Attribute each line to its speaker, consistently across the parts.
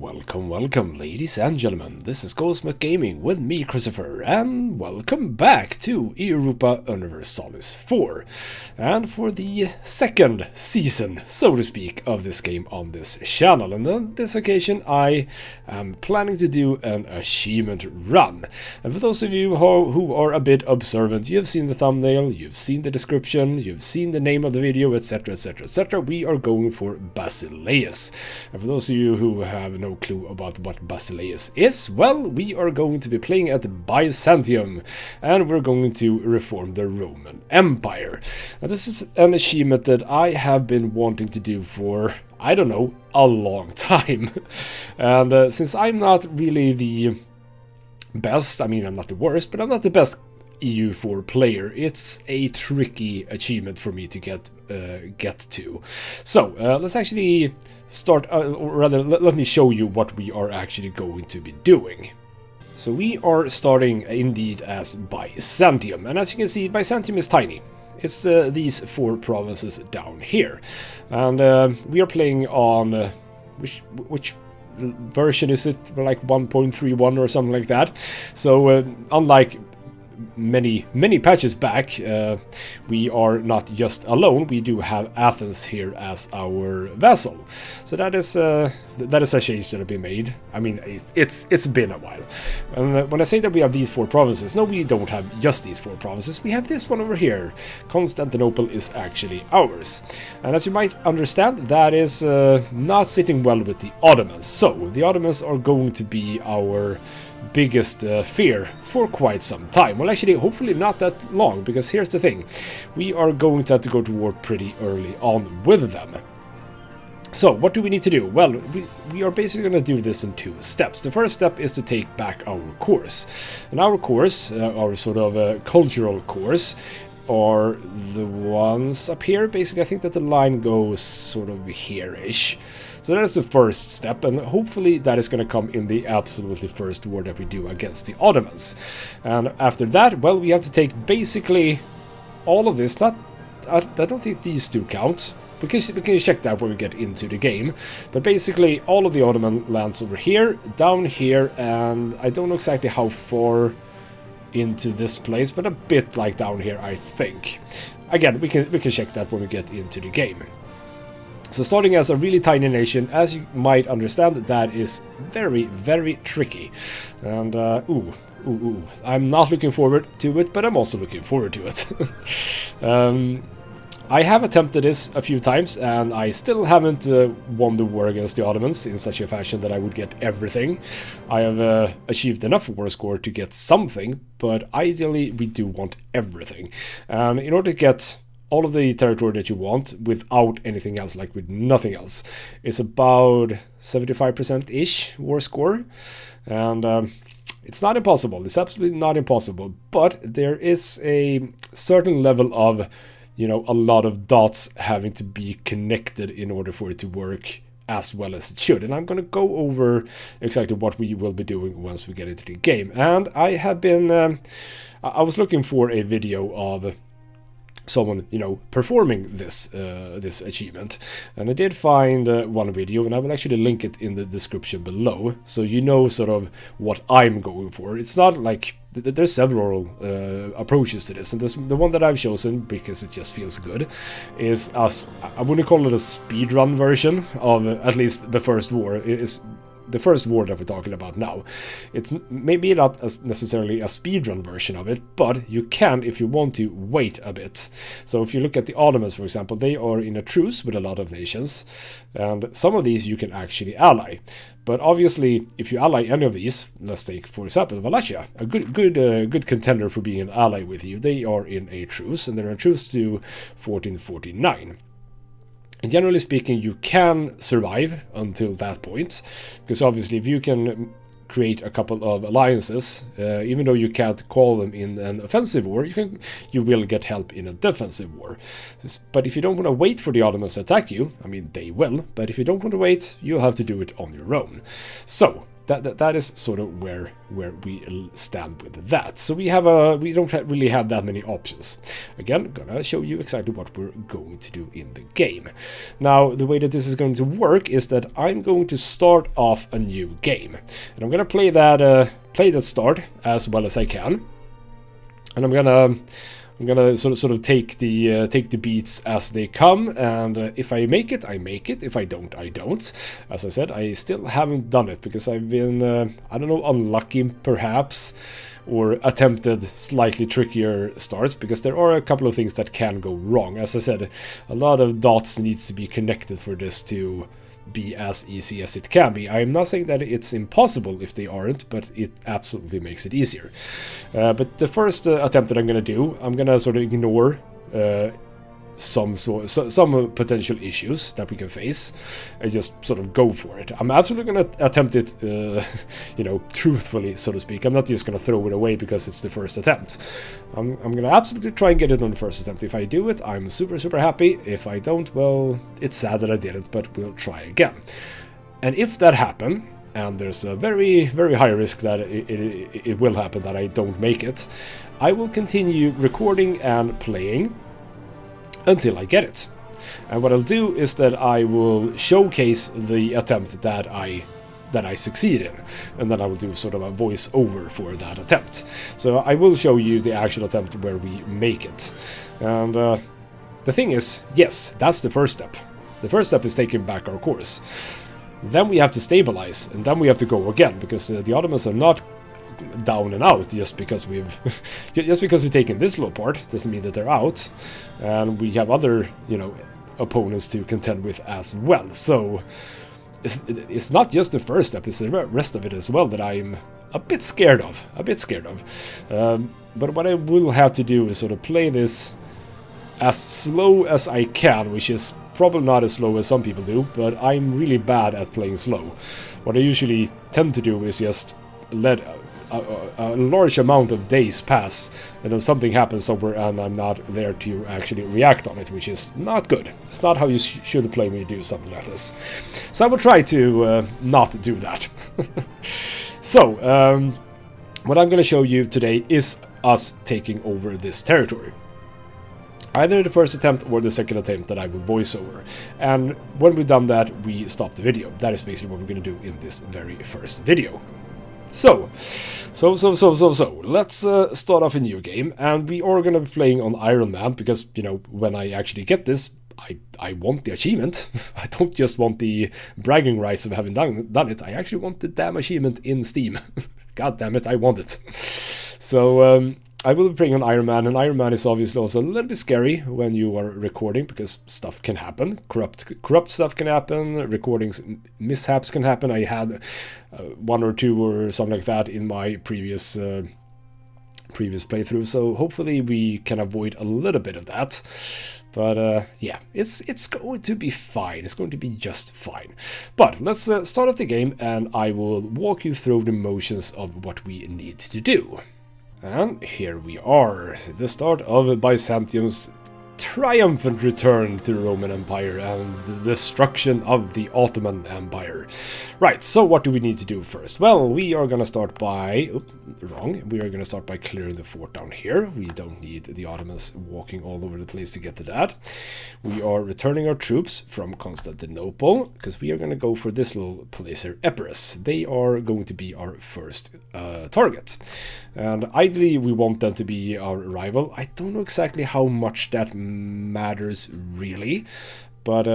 Speaker 1: Welcome, ladies and gentlemen. This is Ghostmet Gaming with me, Christopher, and welcome back to Europa Universalis 4. And for the second season, so to speak, of this game on this channel. And on this occasion, I am planning to do an achievement run. And for those of you who are a bit observant, you've seen the thumbnail, you've seen the description, you've seen the name of the video, etc, etc, etc. We are going for Basileus. And for those of you who have no clue about what Basileus is, well, we are going to be playing at Byzantium, and we're going to reform the Roman Empire. Now, this is an achievement that I have been wanting to do for, I don't know, a long time. And since I'm not really the best, I mean, I'm not the worst, but I'm not the best EU4 player, it's a tricky achievement for me to get to. So let's actually start, or rather let me show you what we are actually going to be doing. So we are starting indeed as Byzantium, and as you can see, Byzantium is tiny. It's these four provinces down here, and we are playing on which version is it? Like 1.31 or something like that. So unlike many patches back, we are not just alone. We do have Athens here as our vassal, so that is a change that have been made. I mean, it's been a while. And when I say that we have these four provinces, no, we don't have just these four provinces. We have this one over here. Constantinople is actually ours, and as you might understand, that is not sitting well with the Ottomans. So the Ottomans are going to be our biggest fear for quite some time. Well, actually, hopefully not that long, because here's the thing. We are going to have to go to war pretty early on with them. So, what do we need to do? Well, we are basically going to do this in two steps. The first step is to take back our course. And our course, our sort of cultural course, are the ones up here. Basically, I think that the line goes sort of here-ish. So that is the first step, and hopefully that is going to come in the absolutely first war that we do against the Ottomans. And after that, well, we have to take basically all of this. I don't think these two count, because we can check that when we get into the game. But basically all of the Ottoman lands over here, down here, and I don't know exactly how far into this place, but a bit like down here, I think. Again, we can check that when we get into the game. So starting as a really tiny nation, as you might understand, that is very, very tricky. And, I'm not looking forward to it, but I'm also looking forward to it. I have attempted this a few times, and I still haven't won the war against the Ottomans in such a fashion that I would get everything. I have achieved enough war score to get something, but ideally we do want everything. And in order to get all of the territory that you want without anything else, like with nothing else, is about 75%-ish war score. And it's not impossible. It's absolutely not impossible. But there is a certain level of, you know, a lot of dots having to be connected in order for it to work as well as it should. And I'm going to go over exactly what we will be doing once we get into the game. And I have been... I was looking for a video of someone, you know, performing this this achievement, and I did find one video, and I will actually link it in the description below, so you know sort of what I'm going for. It's not like there's several approaches to this, and the one that I've chosen, because it just feels good, is I wouldn't call it a speedrun version of at least the first war. It is the first war that we're talking about now. It's maybe not necessarily a speedrun version of it, but you can, if you want to, wait a bit. So if you look at the Ottomans, for example, they are in a truce with a lot of nations, and some of these you can actually ally. But obviously, if you ally any of these, let's take, for example, Wallachia, a good contender for being an ally with you, they are in a truce, and they're in a truce to 1449. And generally speaking, you can survive until that point, because obviously if you can create a couple of alliances, even though you can't call them in an offensive war, you will get help in a defensive war. But if you don't want to wait for the Ottomans to attack you, I mean, they will, but if you don't want to wait, you'll have to do it on your own. So that is sort of where we stand with that. So we don't really have that many options. Again, gonna show you exactly what we're going to do in the game. Now, the way that this is going to work is that I'm going to start off a new game, and I'm gonna play that start as well as I can, and I'm gonna sort of take the beats as they come, and if I make it, I make it. If I don't, I don't. As I said, I still haven't done it because I've been I don't know, unlucky perhaps, or attempted slightly trickier starts, because there are a couple of things that can go wrong. As I said, a lot of dots needs to be connected for this to be as easy as it can be. I'm not saying that it's impossible if they aren't, but it absolutely makes it easier. But the first attempt that I'm going to do, I'm going to sort of ignore some potential issues that we can face and just sort of go for it. I'm absolutely going to attempt it, you know, truthfully, so to speak. I'm not just going to throw it away because it's the first attempt. I'm going to absolutely try and get it on the first attempt. If I do it, I'm super happy. If I don't, well, it's sad that I didn't, but we'll try again. And if that happens, and there's a very high risk that it will happen that I don't make it, I will continue recording and playing until I get it. And what I'll do is that I will showcase the attempt that I succeed in, and then I will do sort of a voice over for that attempt. So I will show you the actual attempt where we make it. And the thing is, yes, that's the first step. The first step is taking back our course. Then we have to stabilize, and then we have to go again, because the Ottomans are not down and out just because we've taken this little part. Doesn't mean that they're out, and we have other, you know, opponents to contend with as well. So it's not just the first step, it's the rest of it as well that I'm a bit scared of. But what I will have to do is sort of play this as slow as I can, which is probably not as slow as some people do, but I'm really bad at playing slow. What I usually tend to do is just let a large amount of days pass, and then something happens somewhere and I'm not there to actually react on it, which is not good. It's not how you should play when you do something like this. So I will try to not do that. So, what I'm going to show you today is us taking over this territory. Either the first attempt or the second attempt that I will voice over. And when we've done that, we stop the video. That is basically what we're going to do in this very first video. So, let's start off a new game, and we are going to be playing on Iron Man, because, you know, when I actually get this, I want the achievement. I don't just want the bragging rights of having done it, I actually want the damn achievement in Steam. God damn it, I want it. So, I will be playing on Iron Man, and Iron Man is obviously also a little bit scary when you are recording, because stuff can happen. Corrupt stuff can happen, recordings mishaps can happen. I had one or two or something like that in my previous playthrough, so hopefully we can avoid a little bit of that. But yeah, it's going to be fine. It's going to be just fine. But let's start off the game, and I will walk you through the motions of what we need to do. And here we are, the start of Byzantium's triumphant return to the Roman Empire and the destruction of the Ottoman Empire. Right, so what do we need to do first? Well, we are gonna start by... We are gonna start by clearing the fort down here. We don't need the Ottomans walking all over the place to get to that. We are returning our troops from Constantinople, because we are gonna go for this little place here, Epirus. They are going to be our first target. And ideally, we want them to be our rival. I don't know exactly how much that matters, really. But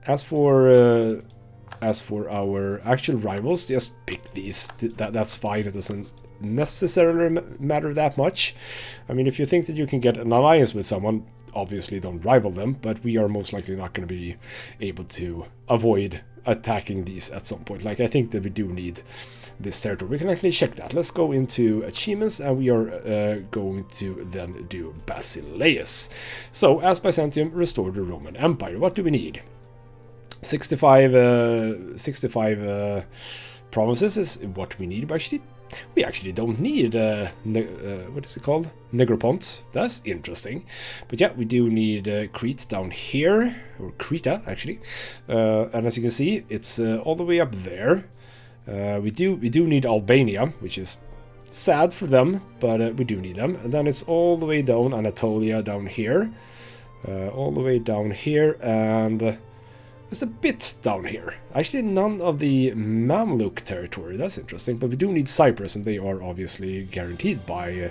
Speaker 1: as for our actual rivals, just pick these. That's fine. It doesn't necessarily matter that much. I mean, if you think that you can get an alliance with someone, obviously don't rival them, but we are most likely not going to be able to avoid attacking these at some point. Like, I think that we do need this territory. We can actually check that. Let's go into achievements, and we are going to then do Basileus. So, as Byzantium restored the Roman Empire, what do we need? 65 provinces is what we need. We actually don't need what is it called? Negropont. That's interesting. But yeah, we do need Crete down here, or Creta actually. And as you can see, it's all the way up there. We do need Albania, which is sad for them, but we do need them. And then it's all the way down Anatolia down here. All the way down here, and it's a bit down here. Actually, none of the Mamluk territory. That's interesting, but we do need Cyprus, and they are obviously guaranteed by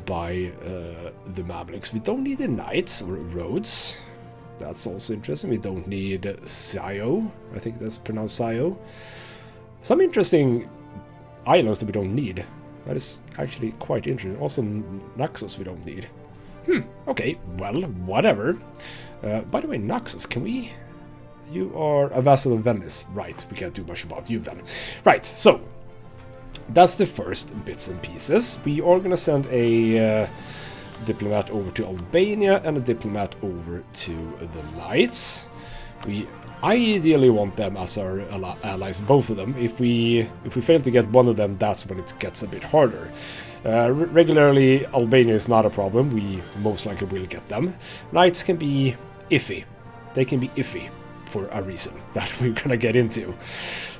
Speaker 1: the Mamluks. We don't need the Knights or Rhodes. That's also interesting. We don't need Scio. I think that's pronounced Scio. Some interesting islands that we don't need. That is actually quite interesting. Also, Naxos we don't need. Okay, well, whatever. By the way, Naxos, can we... You are a vassal of Venice. Right, we can't do much about you then. Right, so... That's the first bits and pieces. We are gonna send a diplomat over to Albania and a diplomat over to the Knights. We ideally want them as our allies, both of them. If we fail to get one of them, that's when it gets a bit harder. Regularly, Albania is not a problem. We most likely will get them. Knights can be iffy. They can be iffy for a reason that we're gonna get into.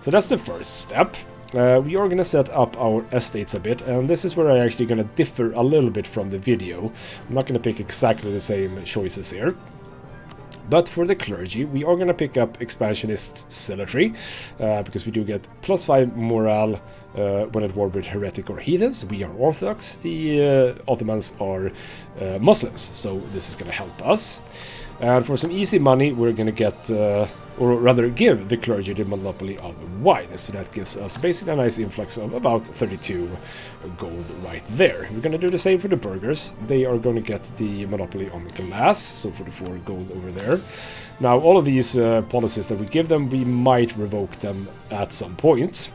Speaker 1: So that's the first step. We are gonna set up our estates a bit, and this is where I'm actually gonna differ a little bit from the video. I'm not gonna pick exactly the same choices here. But for the clergy, we are going to pick up expansionist zealotry, because we do get +5 morale when at war with heretic or heathens. We are Orthodox, the Ottomans are Muslims, so this is going to help us. And for some easy money, we're going to get, or rather give the clergy the monopoly of wine. So that gives us basically a nice influx of about 32 gold right there. We're going to do the same for the burghers. They are going to get the monopoly on glass, so for the 4 gold over there. Now, all of these policies that we give them, we might revoke them at some point.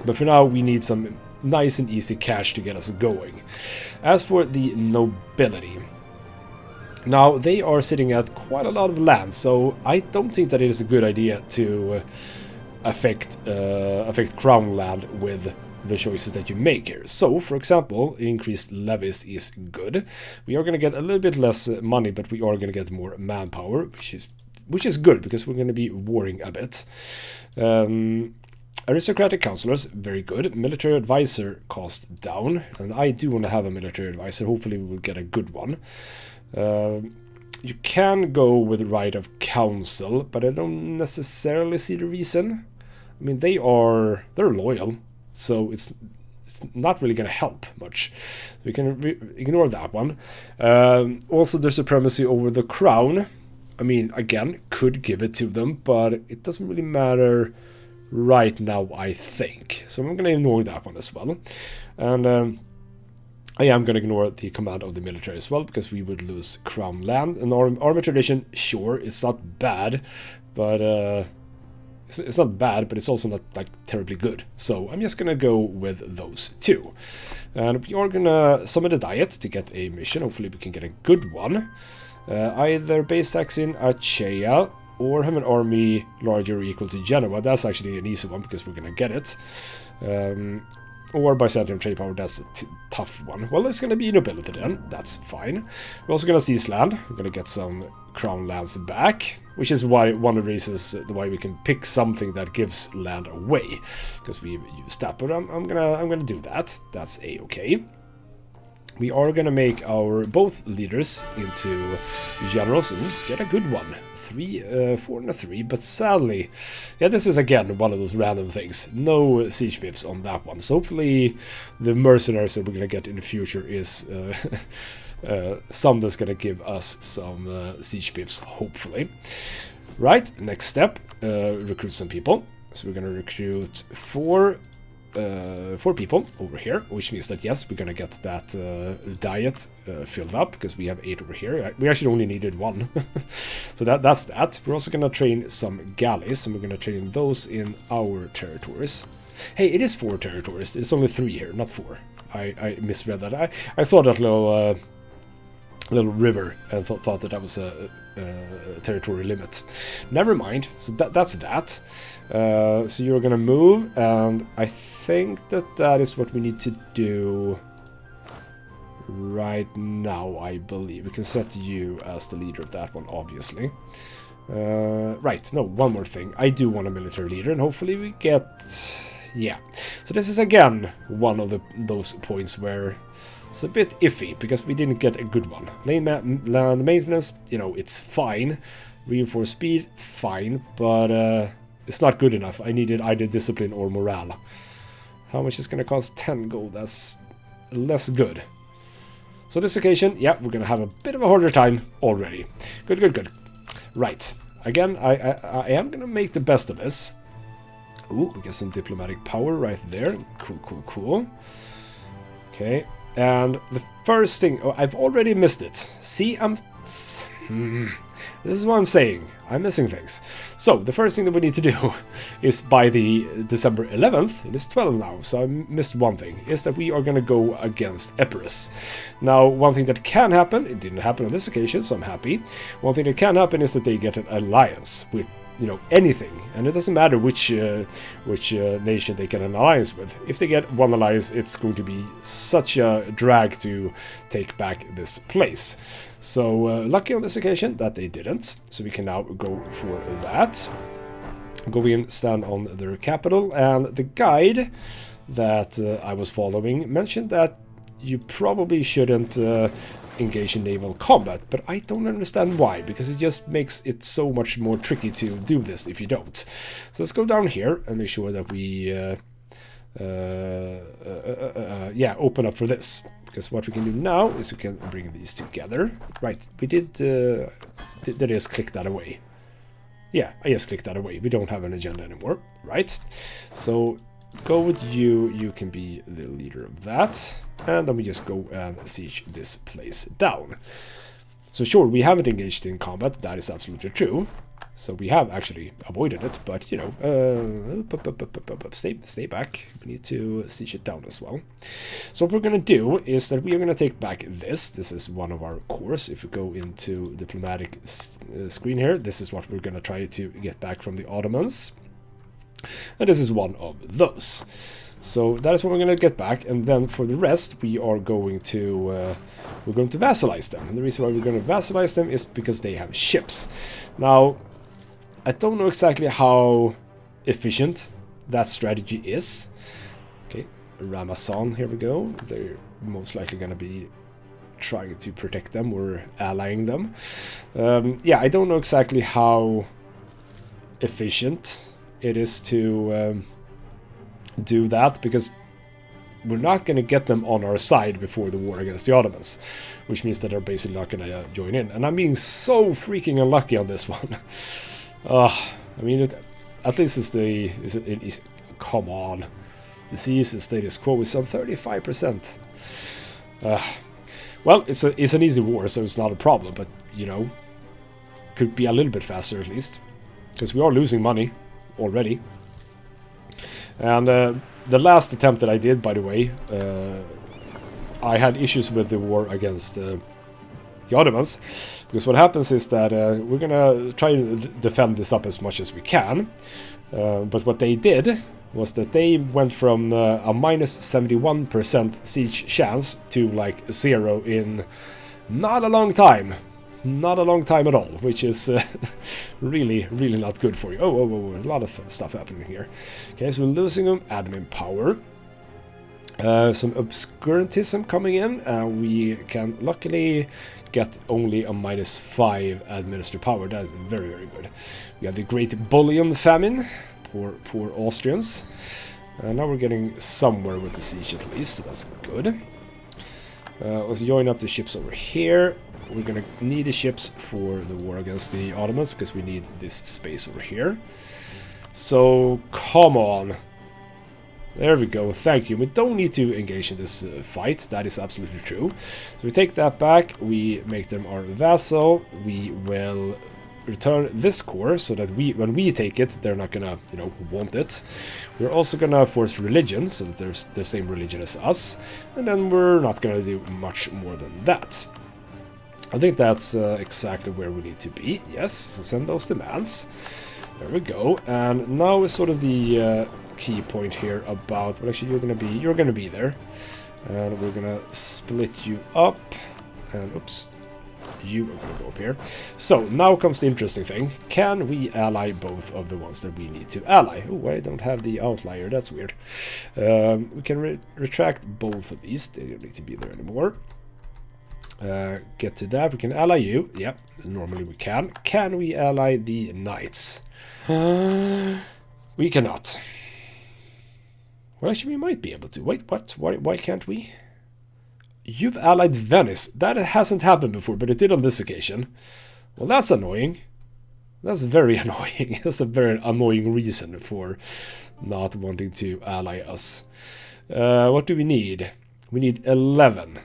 Speaker 1: But for now, we need some nice and easy cash to get us going. As for the nobility... Now, they are sitting at quite a lot of land, so I don't think that it is a good idea to affect crown land with the choices that you make here. So, for example, increased levies is good. We are going to get a little bit less money, but we are going to get more manpower, which is good, because we're going to be warring a bit. Aristocratic councillors, very good. Military advisor cost down, and I do want to have a military advisor. Hopefully we will get a good one. You can go with right of council, but I don't necessarily see the reason. I mean, they're loyal, so it's not really going to help much. We can ignore that one. Also, their supremacy over the crown. I mean, again, could give it to them, but it doesn't really matter right now, I think. So I'm going to ignore that one as well. And I am going to ignore the command of the military as well, because we would lose crown land. And army tradition, sure, it's not bad, but it's not bad, but it's also not like terribly good. So I'm just going to go with those two. And we are going to summon a diet to get a mission. Hopefully we can get a good one. Either base tax in Achaea or have an army larger or equal to Genoa. That's actually an easy one, because we're going to get it. Or Byzantium trade power, that's a tough one. Well, it's going to be nobility then, that's fine. We're also going to seize land. We're going to get some crown lands back, which is why one of the reasons why we can pick something that gives land away, because we've used that. But I'm gonna do that. That's a-okay. We are gonna make our both leaders into generals. Ooh, get a good one. 4 and a 3, but sadly, yeah, this is again one of those random things. No siege pips on that one. So hopefully the mercenaries that we're gonna get in the future is some that's gonna give us some siege pips, hopefully. Right, next step, recruit some people. So we're gonna recruit 4 people over here, which means that yes, we're gonna get that diet filled up, because we have 8 over here. We actually only needed 1. So that's that. We're also gonna train some galleys, and we're gonna train those in our territories. Hey, it is 4 territories. It's only 3 here, not 4. I misread that. I saw that little river and thought that was a territory limit. Never mind. So that's that. So you're gonna move, and I think that is what we need to do right now. I believe we can set you as the leader of that one, obviously. Right, no, one more thing. I do want a military leader, and hopefully we get... Yeah. So this is again one of those points where it's a bit iffy, because we didn't get a good one. Land maintenance, you know, it's fine. Reinforced speed, fine, but it's not good enough. I needed either discipline or morale. How much is going to cost? 10 gold. That's less good. So this occasion, yeah, we're going to have a bit of a harder time already. Good, good, good. Right. Again, I am going to make the best of this. Ooh, we get some diplomatic power right there. Cool, cool, cool. Okay. And the first thing... Oh, I've already missed it. See, this is what I'm saying. I'm missing things. So, the first thing that we need to do is by the December 11th, it is 12 now, so I missed one thing, is that we are going to go against Epirus. Now, one thing that can happen, it didn't happen on this occasion, so I'm happy. One thing that can happen is that they get an alliance with, you know, anything, and it doesn't matter which nation they get an alliance with. If they get one alliance, it's going to be such a drag to take back this place. So lucky on this occasion that they didn't, so we can now go for that. Go in, stand on their capital, and the guide that I was following mentioned that you probably shouldn't engage in naval combat, but I don't understand why, because it just makes it so much more tricky to do this if you don't. So let's go down here and make sure that we yeah, open up for this, because what we can do now is we can bring these together. Right, we did I just click that away? Yeah, I just clicked that away. We don't have an agenda anymore, right? So go with you, you can be the leader of that, and then we just go and siege this place down. So sure, we haven't engaged in combat, that is absolutely true. So we have actually avoided it, but you know, stay back. We need to siege it down as well. So what we're going to do is that we are going to take back this. This is one of our cores. If we go into diplomatic screen here, this is what we're going to try to get back from the Ottomans. And this is one of those. So that is what we're going to get back, and then for the rest we are going to vassalize them. And the reason why we're going to vassalize them is because they have ships. Now, I don't know exactly how efficient that strategy is. Okay, Ramazan, here we go. They're most likely going to be trying to protect them or allying them. Yeah, I don't know exactly how efficient it is to do that, because we're not going to get them on our side before the war against the Ottomans, which means that they're basically not going to join in. And I'm being so freaking unlucky on this one. I mean, at least it's come on. The disease status quo is on 35%. Well, it's an easy war, so it's not a problem, but, you know, could be a little bit faster at least, because we are losing money already. And the last attempt that I did, by the way, I had issues with the war against the Ottomans, because what happens is that we're gonna try to defend this up as much as we can, but what they did was that they went from a minus 71% siege chance to like 0 in not a long time. Not a long time at all, which is really, really not good for you. Oh, a lot of stuff happening here. Okay, so we're losing admin power. Some obscurantism coming in. We can luckily get only a -5 administrative power. That is very, very good. We have the Great Bullion Famine. Poor Austrians. Now we're getting somewhere with the siege at least, so that's good. Let's join up the ships over here. We're gonna need the ships for the war against the Ottomans, because we need this space over here. So, come on. There we go, thank you. We don't need to engage in this fight, that is absolutely true. So we take that back, we make them our vassal, we will return this core, so that when we take it, they're not gonna, you know, want it. We're also gonna force religion, so that there's the same religion as us, and then we're not gonna do much more than that. I think that's exactly where we need to be. Yes, so send those demands. There we go. And now is sort of the key point here about... Well, actually, you're gonna be there. And we're gonna split you up. And, oops. you are going to go up here. So, now comes the interesting thing. Can we ally both of the ones that we need to ally? Oh, I don't have the outlier. That's weird. We can retract both of these. They don't need to be there anymore. Get to that. We can ally you. Yep, normally we can. Can we ally the knights? We cannot. Well, actually, we might be able to. Wait, what? Why can't we? You've allied Venice. That hasn't happened before, but it did on this occasion. Well, that's annoying. That's very annoying. That's a very annoying reason for not wanting to ally us. What do we need? We need 11.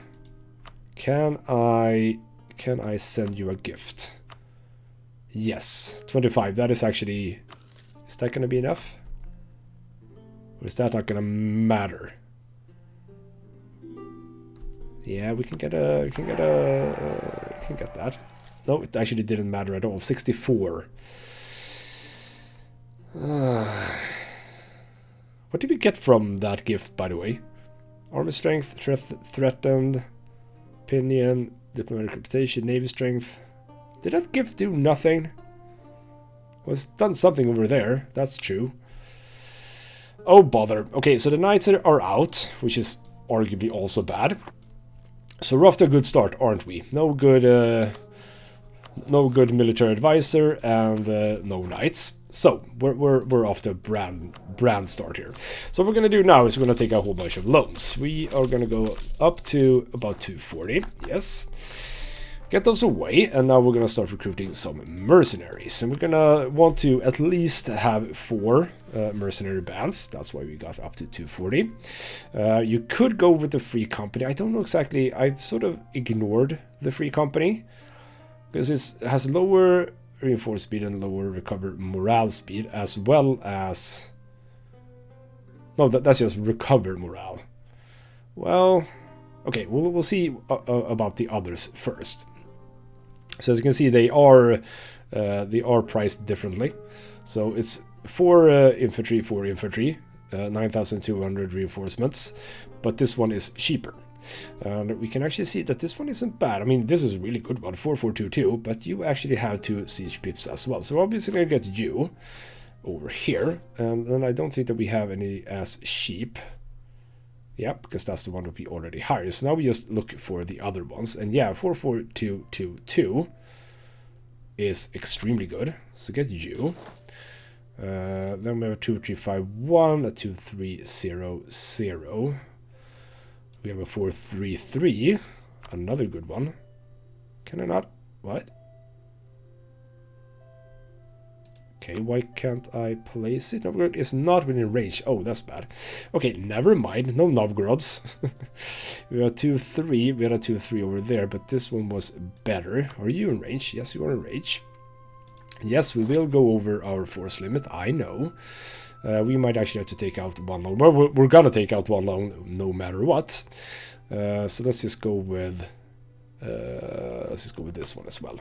Speaker 1: Can I send you a gift? Yes, 25. That is actually... Is that going to be enough? Or is that not going to matter? Yeah, we can get that. No, it actually didn't matter at all. 64. What did we get from that gift, by the way? Army strength, threatened, opinion, diplomatic reputation, navy strength. Did that gift do nothing? Well, it's done something over there. That's true. Oh, bother. Okay, so the knights are out, which is arguably also bad. So we're off to a good start, aren't we? No good military advisor and no knights. So we're off to a brand start here. So what we're gonna do now is we're gonna take a whole bunch of loans. We are gonna go up to about 240. Yes. Get those away, and now we're gonna start recruiting some mercenaries. And we're gonna want to at least have 4 mercenary bands. That's why we got up to 240. You could go with the free company. I don't know exactly. I've sort of ignored the free company because it has lower reinforced speed and lower recover morale speed, as well as... No, that's just recover morale. Well, okay, we'll see about the others first. So as you can see, they are priced differently. So it's 4 infantry, 9,200 reinforcements, but this one is cheaper. And we can actually see that this one isn't bad. I mean, this is a really good one, 4422, but you actually have 2 siege pips as well. So we're obviously going to get you over here, and then I don't think that we have any as cheap. Yeah, because that's the one that we already hired. So now we just look for the other ones. And yeah, 44222 is extremely good. So get you. Then we have a 2351, a 2300. We have a 433, another good one. Can I not? What? Okay, why can't I place it? Novgorod is not within range. Oh, that's bad. Okay, never mind. No Novgorods. We have a 2-3. We had a 2-3 over there, but this one was better. Are you in range? Yes, you are in range. Yes, we will go over our force limit. I know. We might actually have to take out 1 loan. Well, we're gonna take out 1 loan no matter what. So let's just go with... this one as well.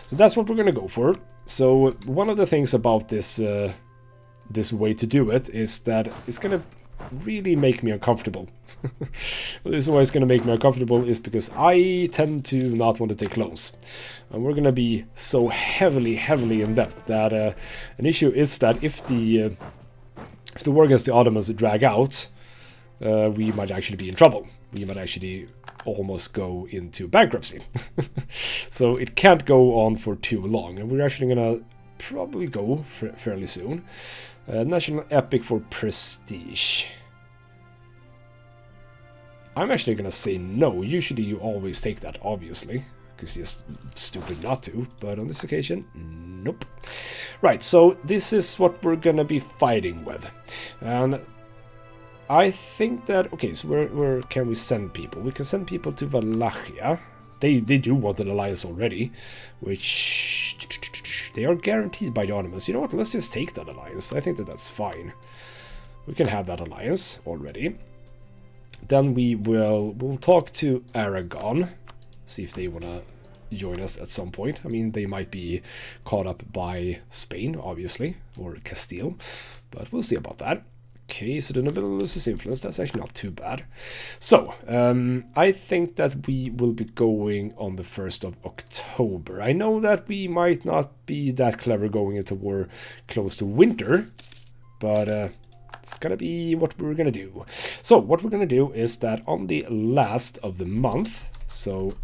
Speaker 1: So that's what we're gonna go for. So one of the things about this this way to do it is that it's gonna really make me uncomfortable. The reason why it's gonna make me uncomfortable is because I tend to not want to take loans, and we're gonna be so heavily in debt that an issue is that if the war against the Ottomans drag out, we might actually be in trouble. We might actually almost go into bankruptcy. So it can't go on for too long, and we're actually gonna probably go fairly soon. National epic for prestige. I'm actually gonna say no. Usually you always take that, obviously, because you're just stupid not to, but on this occasion, nope. Right, so this is what we're gonna be fighting with, and I think that, okay, so where can we send people? We can send people to Wallachia. They do want an alliance already, which they are guaranteed by the Ottomans. You know what, let's just take that alliance. I think that that's fine. We can have that alliance already. Then we'll talk to Aragon, see if they want to join us at some point. I mean, they might be caught up by Spain, obviously, or Castile, but we'll see about that. Okay, so the Nobility influence, that's actually not too bad. So, I think that we will be going on the 1st of October. I know that we might not be that clever going into war close to winter, but it's gonna be what we're gonna do. So, what we're gonna do is that on the last of the month, so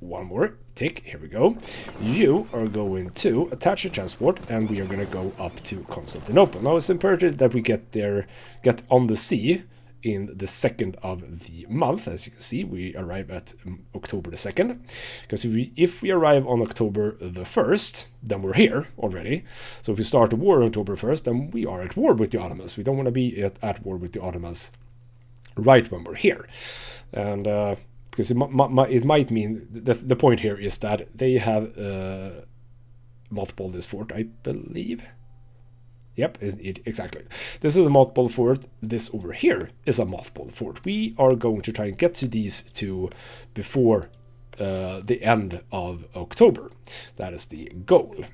Speaker 1: one more tick, here we go. You are going to attach a transport, and we are going to go up to Constantinople. Now it's imperative that we get on the sea in the 2nd of the month. As you can see, we arrive at October the 2nd. Because if we arrive on October the 1st, then we're here already. So if we start a war on October 1st, then we are at war with the Ottomans. We don't want to be at war with the Ottomans right when we're here. And because it might mean the point here is that they have multiple this fort, I believe. Yep, exactly. This is a multiple fort. This over here is a multiple fort. We are going to try and get to these two before the end of October. That is the goal.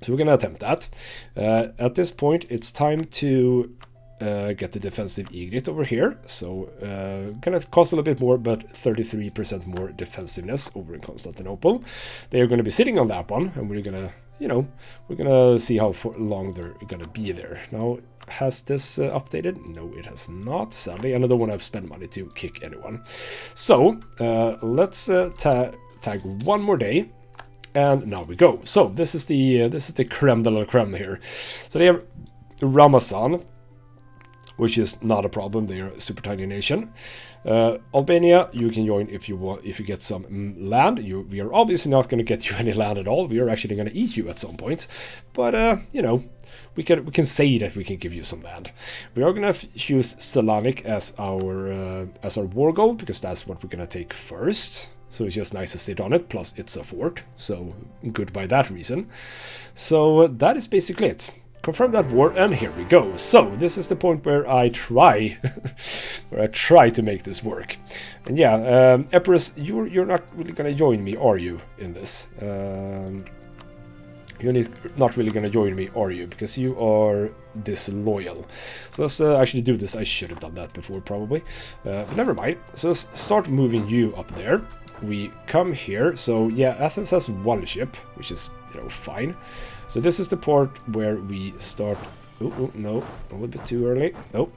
Speaker 1: So we're going to attempt that. At this point, it's time to get the defensive egret over here. So gonna cost a little bit more, but 33% more defensiveness over in Constantinople. They are going to be sitting on that one, and we're gonna, we're gonna see how long they're gonna be there. Now, has this updated? No, it has not, sadly, and I don't want to spend money to kick anyone. So let's tag one more day. And now we go. So this is the creme de la creme here. So they have Ramazan, which is not a problem. They are a super tiny nation. Albania, you can join if you want, if you get some land. We are obviously not going to get you any land at all. We are actually going to eat you at some point. But we can say that we can give you some land. We are going to choose Selanik as our war goal, because that's what we're going to take first. So it's just nice to sit on it, plus it's a fort, so good by that reason. So that is basically it. Confirm that war, and here we go. So this is the point where I try to make this work. And yeah, Empress, you're not really gonna join me, are you, in this? You're not really gonna join me, are you? Because you are disloyal. So let's actually do this. I should have done that before, probably. But never mind. So let's start moving you up there. We come here. So yeah, Athens has one ship, which is, fine. So this is the port where we start. Oh, no, a little bit too early. Oh,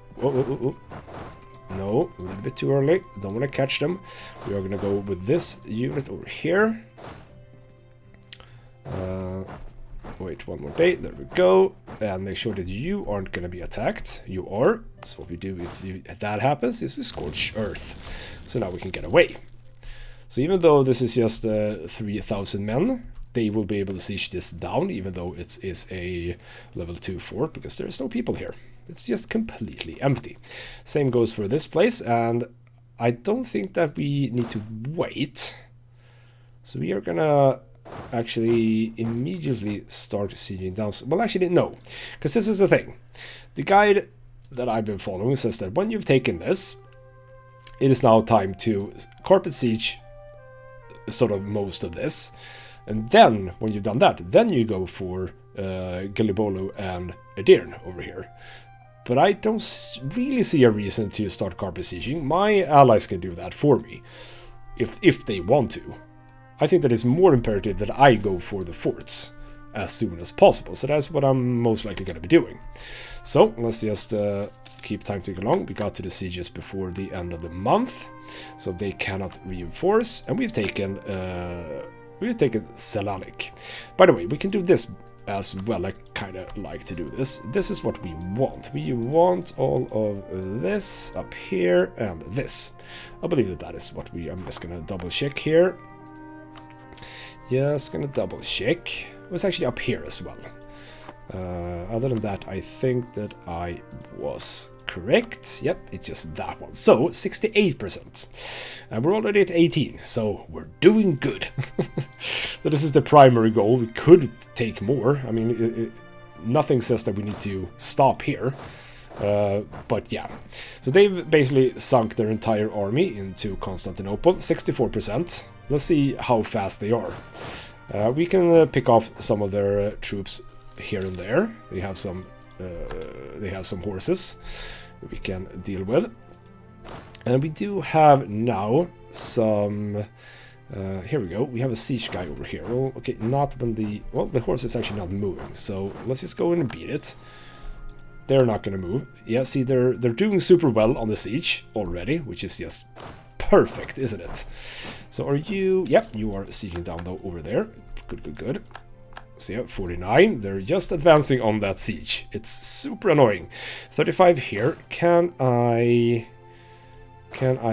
Speaker 1: no, a little bit too early. Don't want to catch them. We are gonna go with this unit over here. Wait one more day. There we go. And make sure that you aren't gonna be attacked. You are. So what we do if that happens is we scorch earth. So now we can get away. So even though this is just 3,000 men, they will be able to siege this down, even though it is a level 2 fort, because there's no people here. It's just completely empty. Same goes for this place, and I don't think that we need to wait. So we are gonna actually immediately start sieging down. Well, actually, no, because this is the thing. The guide that I've been following says that when you've taken this, it is now time to carpet siege sort of most of this. And then, when you've done that, then you go for Gallipoli and Edirne over here. But I don't really see a reason to start carpet sieging. My allies can do that for me, if they want to. I think that it's more imperative that I go for the forts as soon as possible. So that's what I'm most likely going to be doing. So, let's just keep time ticking along. We got to the sieges before the end of the month, so they cannot reinforce. And we've taken Selanik. By the way, we can do this as well. I kind of like to do this. This is what we want. We want all of this up here and this. I believe that is what I'm just going to double check here. Yes, going to double check. It was actually up here as well. Other than that, I think that I was correct. Yep, it's just that one. So, 68%. And we're already at 18, so we're doing good. So this is the primary goal. We could take more. I mean, nothing says that we need to stop here. But yeah. So they've basically sunk their entire army into Constantinople. 64%. Let's see how fast they are. We can pick off some of their troops here and there. They have some they have some horses that we can deal with. And we do have now some... here we go, we have a siege guy over here. Well, okay, not when the... Well, the horse is actually not moving, so let's just go in and beat it. They're not gonna move. Yeah, see, they're doing super well on the siege already, which is just perfect, isn't it? So are you... Yep, you are sieging down though over there. Good, good, good. So yeah, 49. They're just advancing on that siege. It's super annoying. 35 here. Can I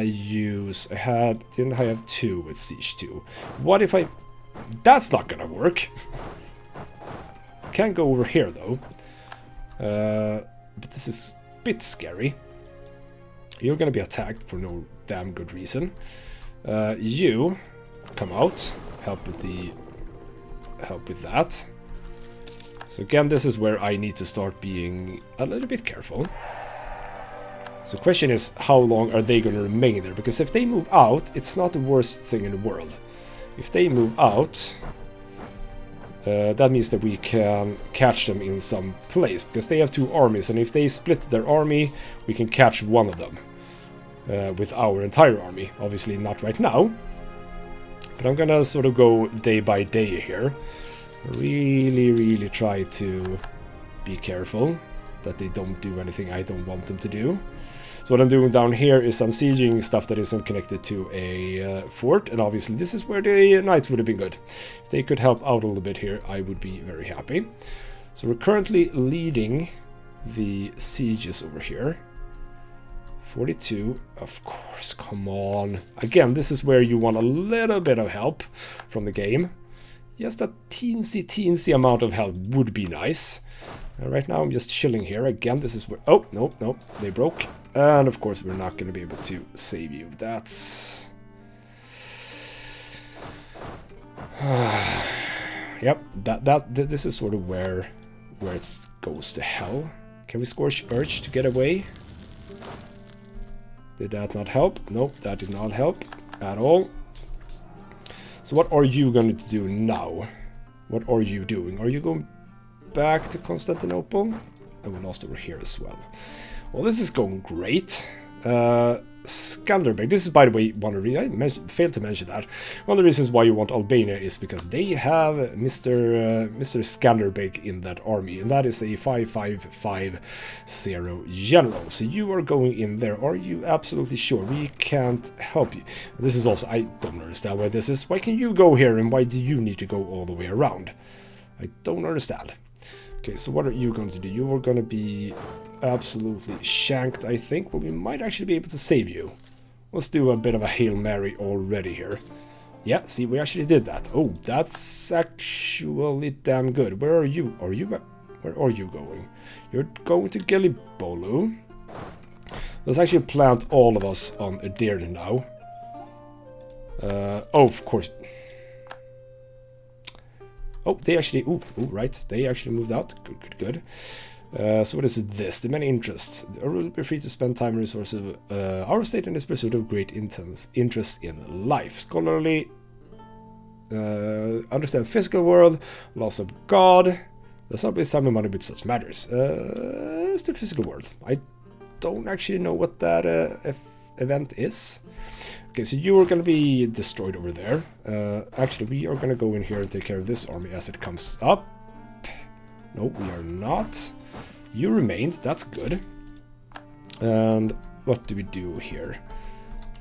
Speaker 1: use... Didn't I have 2 with siege 2? What if I... That's not gonna work. Can't go over here though. But this is a bit scary. You're gonna be attacked for no damn good reason. You come out, help with that. So again, this is where I need to start being a little bit careful. So the question is, how long are they going to remain there? Because if they move out, it's not the worst thing in the world. If they move out, that means that we can catch them in some place, because they have 2 armies, and if they split their army, we can catch one of them with our entire army. Obviously not right now, but I'm gonna sort of go day by day here. Really try to be careful that they don't do anything I don't want them to do. So what I'm doing down here is I'm sieging stuff that isn't connected to a fort, and obviously this is where the knights would have been good. If they could help out a little bit here, I would be very happy. So we're currently leading the sieges over here. 42, of course, come on. Again, this is where you want a little bit of help from the game. Just a teensy amount of help would be nice. Right now I'm just chilling here. Again, this is where... Oh, no, they broke. And of course we're not going to be able to save you. That's... Yep, this is sort of where it goes to hell. Can we Scorch Urge to get away? Did that not help? Nope, that did not help at all. So what are you going to do now? What are you doing? Are you going back to Constantinople? And we lost over here as well. Well, this is going great. Skanderbeg. This is, by the way, one of the reasons I failed to mention that. One of the reasons why you want Albania is because they have Mr. Skanderbeg in that army, and that is a 5550 general. So you are going in there. Are you absolutely sure? We can't help you. This is also, I don't understand why this is. Why can you go here, and why do you need to go all the way around? I don't understand. Okay, so what are you going to do? You are going to be absolutely shanked, I think. Well, we might actually be able to save you. Let's do a bit of a Hail Mary already here. Yeah, see, we actually did that. Oh, that's actually damn good. Where are you? Where are you going? You're going to Gelibolu. Let's actually plant all of us on Edirne now. Oh, of course. Oh, they actually... Ooh, right. They actually moved out. Good. So what is this? The many interests. Will be free to spend time and resources. Our state in this pursuit of great interest in life. Scholarly. Understand physical world. Loss of God. Let's not waste time and money with such matters. It's the physical world. I don't actually know what that event is. Okay, so you are going to be destroyed over there. Actually, we are going to go in here and take care of this army as it comes up. No, we are not. You remained. That's good. And what do we do here?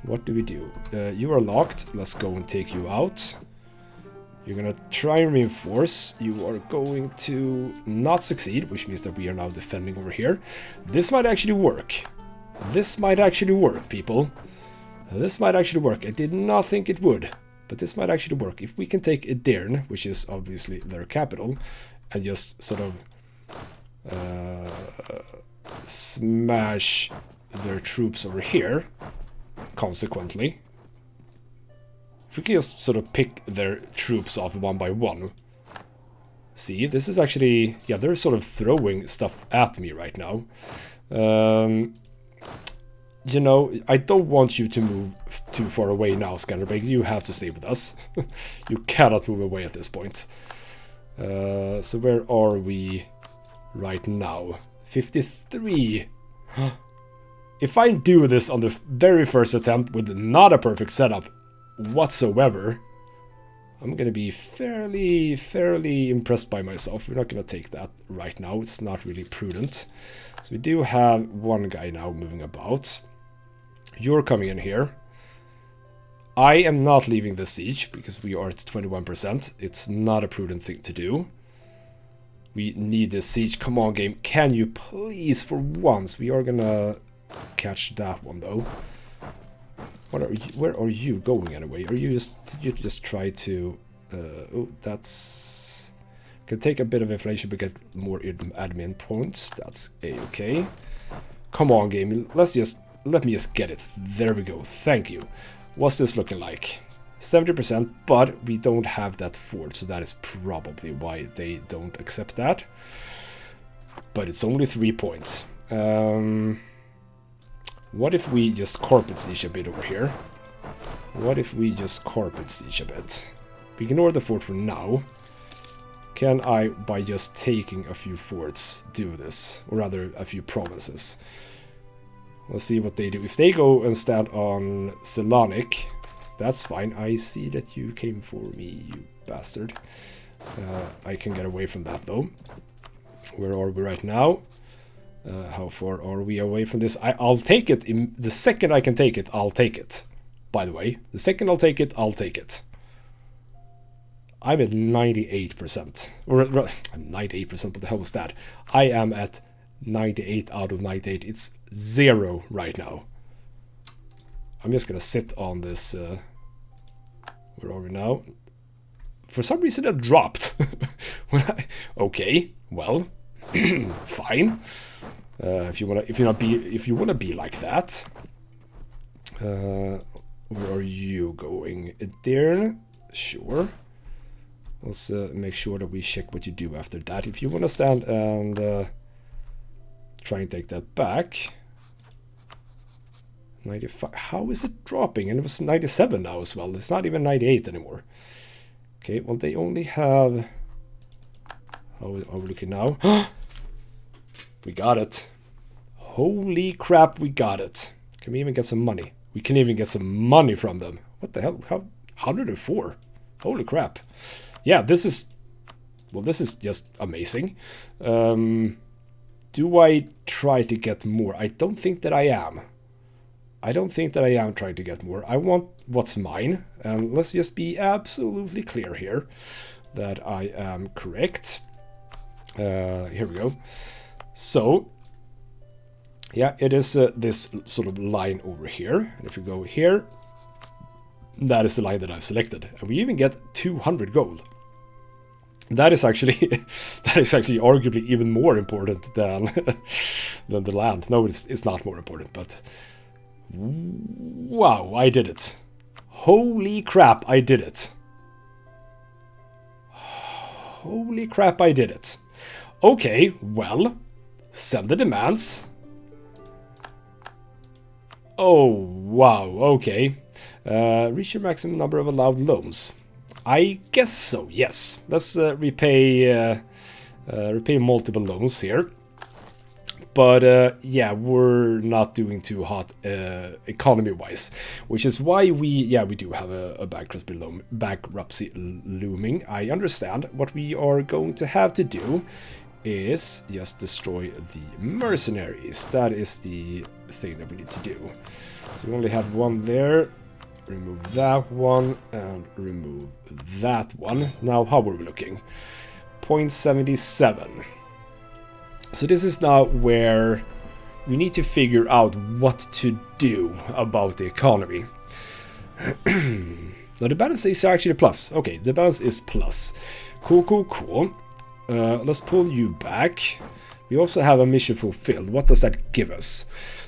Speaker 1: What do we do? You are locked. Let's go and take you out. You're going to try and reinforce. You are going to not succeed, which means that we are now defending over here. This might actually work. This might actually work, people. This might actually work. I did not think it would, but this might actually work. If we can take Edirne, which is obviously their capital, and just sort of smash their troops over here, consequently. If we can just sort of pick their troops off one by one. See, this is actually... Yeah, they're sort of throwing stuff at me right now. You know, I don't want you to move too far away now, Skanderbeg. You have to stay with us. You cannot move away at this point. So where are we right now? 53. If I do this on the very first attempt with not a perfect setup whatsoever, I'm gonna be fairly impressed by myself. We're not gonna take that right now. It's not really prudent. So we do have one guy now moving about. You're coming in here. I am not leaving the siege because we are at 21%. It's not a prudent thing to do. We need this siege. Come on, game. Can you please, for once? We are gonna catch that one though. What are you, where are you going anyway? Are you just, did you just try to oh, that's can take a bit of inflation but get more admin points. That's a-okay. Come on, game. Let me just get it. There we go. Thank you. What's this looking like? 70%, but we don't have that fort, so that is probably why they don't accept that. But it's only 3 points. What if we just carpet siege a bit over here? What if we just carpet siege a bit? We ignore the fort for now. Can I, by just taking a few forts, do this? Or rather, a few provinces. Let's see what they do. If they go and stand on Selanik, that's fine. I see that you came for me, you bastard. I can get away from that, though. Where are we right now? How far are we away from this? I'll take it. The second I can take it, I'll take it. By the way, the second I'll take it, I'll take it. I'm at 98%. Or I'm 98%, what the hell was that? I am at 98 out of 98. It's 0 right now. I'm just gonna sit on this. Where are we now? For some reason it dropped. Okay, well, fine. If you wanna be like that. Where are you going? There, sure. Let's make sure that we check what you do after that. If you wanna stand and try and take that back. 95. How is it dropping? And it was 97 now as well. It's not even 98 anymore. Okay, well they only have. How are we looking now? We got it. Holy crap, we got it. Can we even get some money? We can even get some money from them. What the hell? How? 104. Holy crap. Yeah, this is. Well, this is just amazing. Do I try to get more? I don't think that I am. I don't think that I am trying to get more. I want what's mine. And let's just be absolutely clear here that I am correct. Here we go. So, yeah, it is this sort of line over here. And if we go here, that is the line that I've selected. And we even get 200 gold. That is actually arguably even more important than than the land. No, it's not more important, but wow, I did it. Holy crap, I did it. Holy crap, I did it. Okay, well, send the demands. Oh, wow, okay. Reach your maximum number of allowed loans. I guess so, yes. Let's repay multiple loans here. But yeah, we're not doing too hot economy-wise, which is why we do have a bankruptcy looming. I understand. What we are going to have to do is just destroy the mercenaries. That is the thing that we need to do. So we only have one there. Remove that one and remove that one. Now, how are we looking? 0.77. So this is now where we need to figure out what to do about the economy. Now the balance is actually plus. Okay, the balance is plus. Cool. Let's pull you back. We also have a mission fulfilled. What does that give us?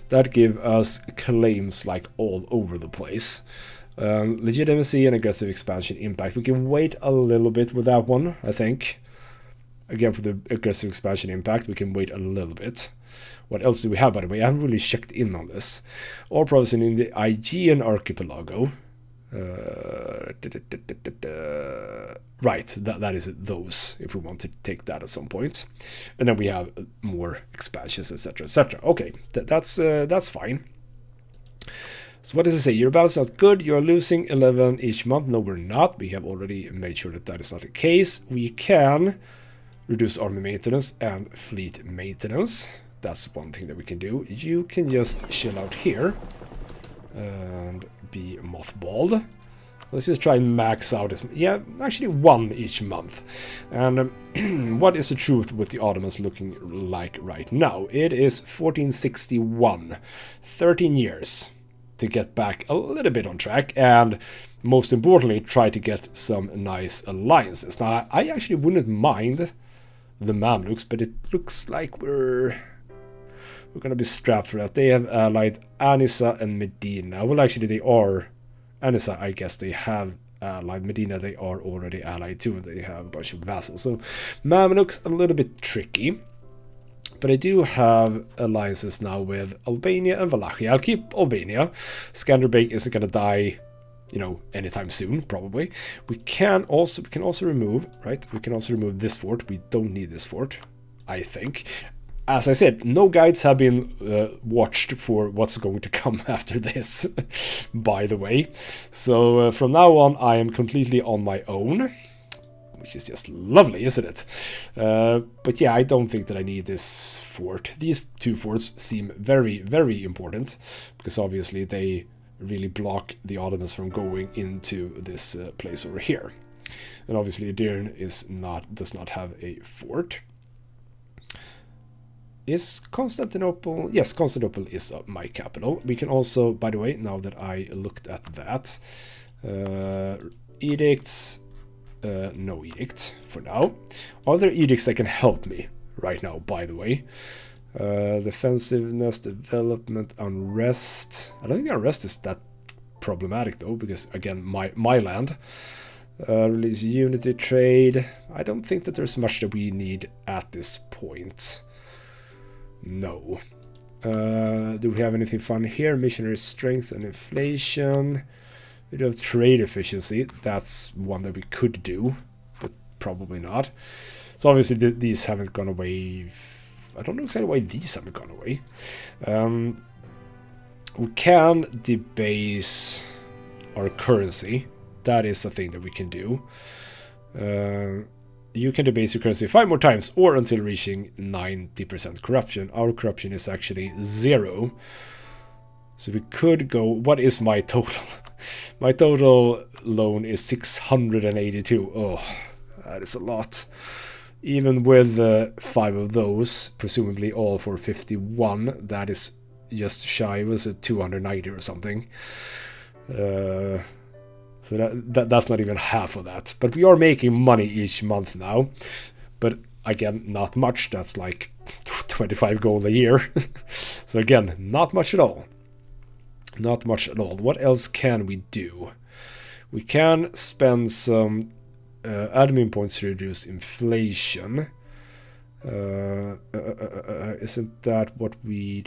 Speaker 1: That gives us claims like all over the place. Legitimacy and aggressive expansion impact. We can wait a little bit with that one, I think. Again, for the aggressive expansion impact, we can wait a little bit. What else do we have, by the way? I haven't really checked in on this. All provinces in the Aegean archipelago. Right, that is those, if we want to take that at some point. And then we have more expansions, etc, etc. Okay, that's fine. So what does it say? Your balance is not good. You're losing 11 each month. No, we're not. We have already made sure that that is not the case. We can reduce army maintenance and fleet maintenance. That's one thing that we can do. You can just chill out here and be mothballed. Let's just try and max out this. Yeah, actually one each month. And what is the truth with the Ottomans looking like right now? It is 1461. 13 years to get back a little bit on track, and most importantly, try to get some nice alliances. Now, I actually wouldn't mind the Mamluks, but it looks like we're gonna be strapped for that. They have allied Anissa and Medina. Well, actually, they are Anissa. I guess they have allied Medina. They are already allied too, and they have a bunch of vassals. So Mamluks a little bit tricky. But I do have alliances now with Albania and Wallachia. I'll keep Albania. Skanderbeg isn't going to die, you know, anytime soon, probably. We can also remove, right? We can also remove this fort. We don't need this fort, I think. As I said, no guides have been watched for what's going to come after this, by the way. So from now on, I am completely on my own. Which is just lovely, isn't it? But yeah, I don't think that I need this fort. These two forts seem very, very important, because obviously they really block the Ottomans from going into this place over here. And obviously Edirne does not have a fort. Is Constantinople? Yes, Constantinople is my capital. We can also, by the way, now that I looked at that, edicts. No edict for now. Are there edicts that can help me right now, by the way? Defensiveness, development, unrest. I don't think unrest is that problematic though, because again, my land. Release unity trade. I don't think that there's much that we need at this point. No. Do we have anything fun here? Missionary strength and inflation. We do have trade efficiency. That's one that we could do, but probably not. So obviously these haven't gone away. I don't know exactly why these haven't gone away. We can debase our currency. That is a thing that we can do. You can debase your currency 5 more times or until reaching 90% corruption. Our corruption is actually 0. So we could go... What is my total? My total loan is 682. Oh, that is a lot. Even with 5 of those, presumably all for 51, that is just shy. Was it 290 or something? So that's not even half of that. But we are making money each month now. But again, not much. That's like 25 gold a year. So again, not much at all. Not much at all. What else can we do? We can spend some admin points to reduce inflation. Isn't that what we...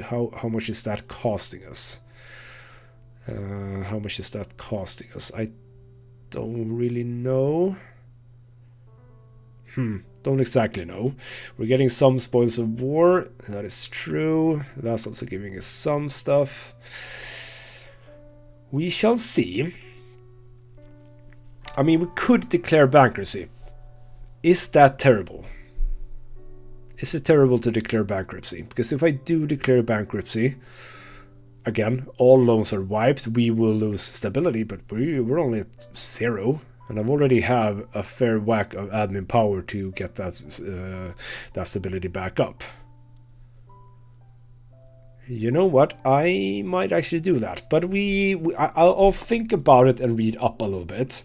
Speaker 1: How much is that costing us? How much is that costing us? I don't really know. Don't exactly know. We're getting some spoils of war. That is true. That's also giving us some stuff. We shall see. I mean, we could declare bankruptcy. Is that terrible? Is it terrible to declare bankruptcy? Because if I do declare bankruptcy, again, all loans are wiped. We will lose stability, but we're only at 0. And I've already have a fair whack of admin power to get that stability back up. You know what? I might actually do that. But I'll think about it and read up a little bit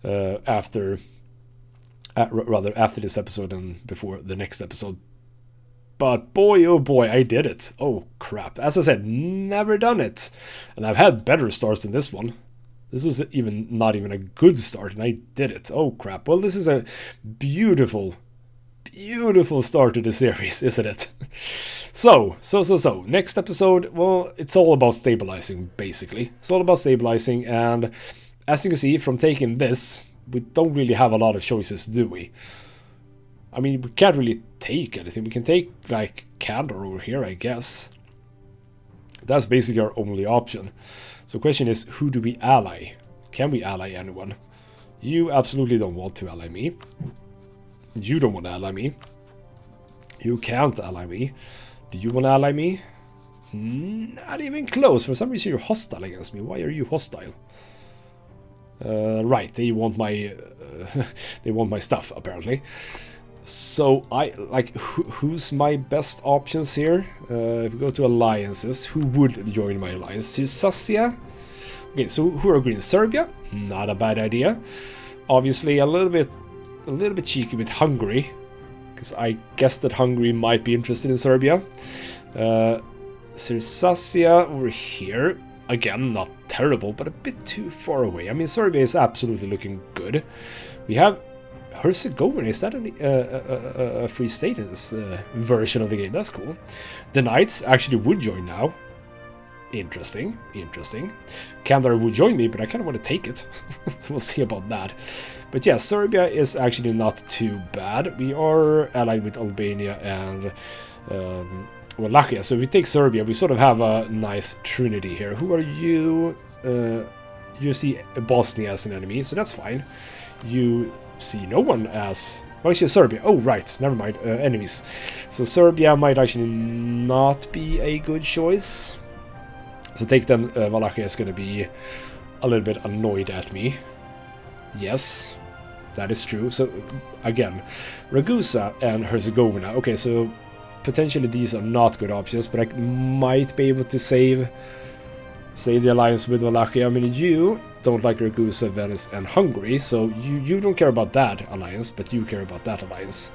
Speaker 1: after this episode and before the next episode. But boy, oh boy, I did it. Oh crap. As I said, never done it. And I've had better starts than this one. This was not even a good start, and I did it. Oh, crap. Well, this is a beautiful, beautiful start to the series, isn't it? So. Next episode, well, it's all about stabilizing, basically. It's all about stabilizing, and as you can see from taking this, we don't really have a lot of choices, do we? I mean, we can't really take anything. We can take, like, Candor over here, I guess. That's basically our only option. So the question is, who do we ally? Can we ally anyone? You absolutely don't want to ally me. You don't want to ally me. You can't ally me. Do you want to ally me? Not even close. For some reason you're hostile against me. Why are you hostile? Right, they want my they want my stuff apparently. So I like who's my best options here? If we go to alliances, who would join my alliance? Sassia. Okay, so who are green? Serbia, not a bad idea. Obviously a little bit cheeky with Hungary, because I guess that Hungary might be interested in Serbia. Sassia over here. Again, not terrible, but a bit too far away. I mean, Serbia is absolutely looking good. We have Herzegovina. Is that a free state in this version of the game? That's cool. The Knights actually would join now. Interesting. Candor would join me, but I kind of want to take it. So we'll see about that. But yeah, Serbia is actually not too bad. We are allied with Albania and Wallachia. So if we take Serbia, we sort of have a nice trinity here. Who are you? You see Bosnia as an enemy, so that's fine. You see no one as... Well, actually Serbia. Oh, right. Never mind. Enemies. So Serbia might actually not be a good choice. So take them. Wallachia is going to be a little bit annoyed at me. Yes, that is true. So again, Ragusa and Herzegovina. Okay, so potentially these are not good options, but I might be able to save the alliance with Wallachia. I mean, you don't like Ragusa, Venice, and Hungary, so you don't care about that alliance, but you care about that alliance.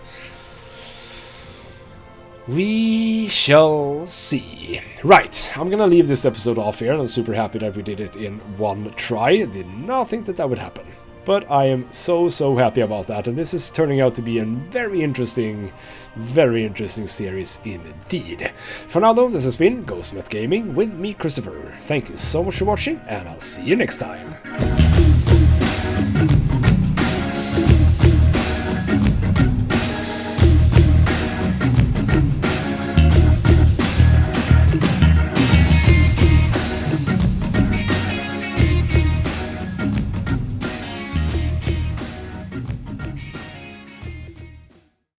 Speaker 1: We shall see. Right, I'm gonna leave this episode off here, and I'm super happy that we did it in one try. Did not think that would happen. But I am so happy about that, and this is turning out to be a very interesting series indeed. For now though, this has been Ghostmet Gaming with me, Christopher. Thank you so much for watching, and I'll see you next time.